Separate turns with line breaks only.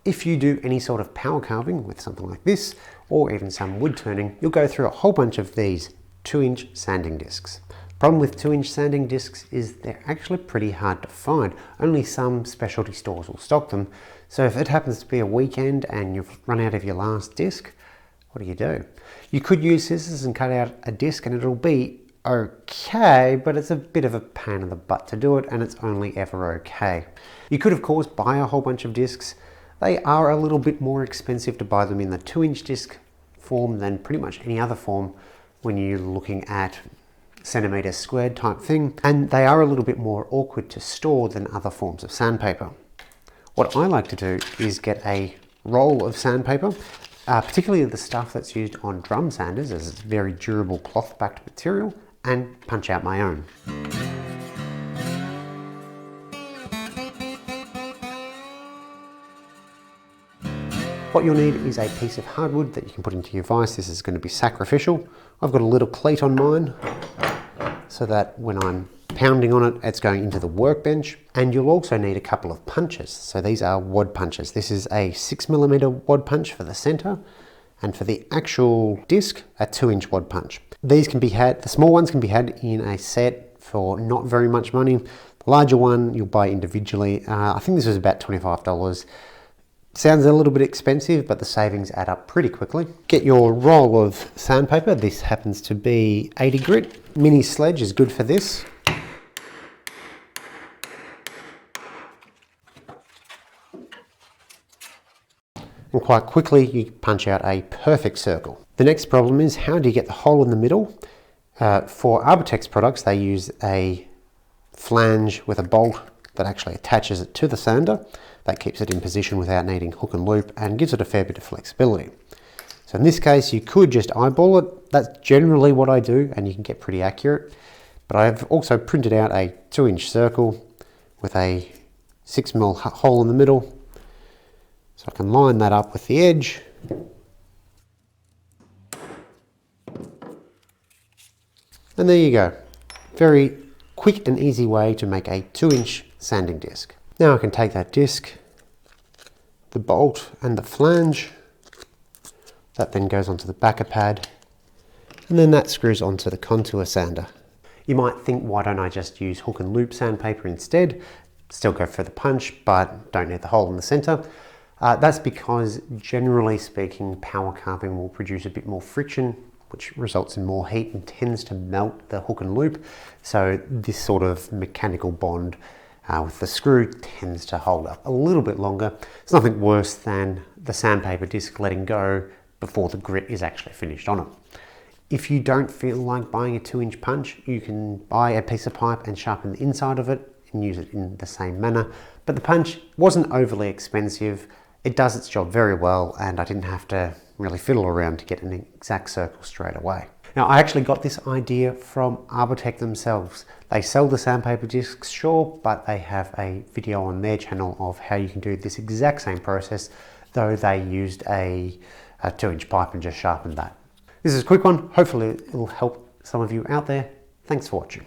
If you do any sort of power carving with something like this, or even some wood turning, you'll go through a whole bunch of these 2-inch sanding discs. Problem with 2-inch sanding discs is they're actually pretty hard to find. Only some specialty stores will stock them. So if it happens to be a weekend and you've run out of your last disc, what do? You could use scissors and cut out a disc and it'll be okay, but it's a bit of a pain in the butt to do it, and it's only ever okay. You could of course buy a whole bunch of discs. They are a little bit more expensive to buy them in the 2-inch disc form than pretty much any other form when you're looking at centimeters squared type thing, and they are a little bit more awkward to store than other forms of sandpaper. What I like to do is get a roll of sandpaper, particularly the stuff that's used on drum sanders, as it's very durable cloth-backed material, and punch out my own. What you'll need is a piece of hardwood that you can put into your vise. This is going to be sacrificial. I've got a little cleat on mine so that when I'm pounding on it, it's going into the workbench. And you'll also need a couple of punches. So these are wad punches. This is a 6mm wad punch for the center, and for the actual disc, a 2-inch wad punch. These can be had, the small ones can be had in a set for not very much money. The larger one you'll buy individually. I think this was about $25. Sounds a little bit expensive, but the savings add up pretty quickly. Get your roll of sandpaper. This happens to be 80 grit. Mini sledge is good for this. And quite quickly you punch out a perfect circle. The next problem is, how do you get the hole in the middle? For Arbortex products, they use a flange with a bolt that actually attaches it to the sander. That keeps it in position without needing hook and loop and gives it a fair bit of flexibility. So in this case, you could just eyeball it. That's generally what I do, and you can get pretty accurate. But I've also printed out a 2-inch circle with a 6mm hole in the middle. So I can line that up with the edge. And there you go. Very quick and easy way to make a 2-inch sanding disc. Now I can take that disc, the bolt and the flange, that then goes onto the backer pad, and then that screws onto the contour sander. You might think, why don't I just use hook and loop sandpaper instead? Still go for the punch, but don't need the hole in the center. That's because, generally speaking, power carving will produce a bit more friction, which results in more heat and tends to melt the hook and loop. So this sort of mechanical bond with the screw tends to hold up a little bit longer. It's nothing worse than the sandpaper disc letting go before the grit is actually finished on it. If you don't feel like buying a 2-inch punch, you can buy a piece of pipe and sharpen the inside of it and use it in the same manner. But the punch wasn't overly expensive. It does its job very well, and I didn't have to really fiddle around to get an exact circle straight away. Now, I actually got this idea from Arbortex themselves. They sell the sandpaper discs, sure, but they have a video on their channel of how you can do this exact same process, though they used a 2-inch pipe and just sharpened that. This is a quick one. Hopefully it'll help some of you out there. Thanks for watching.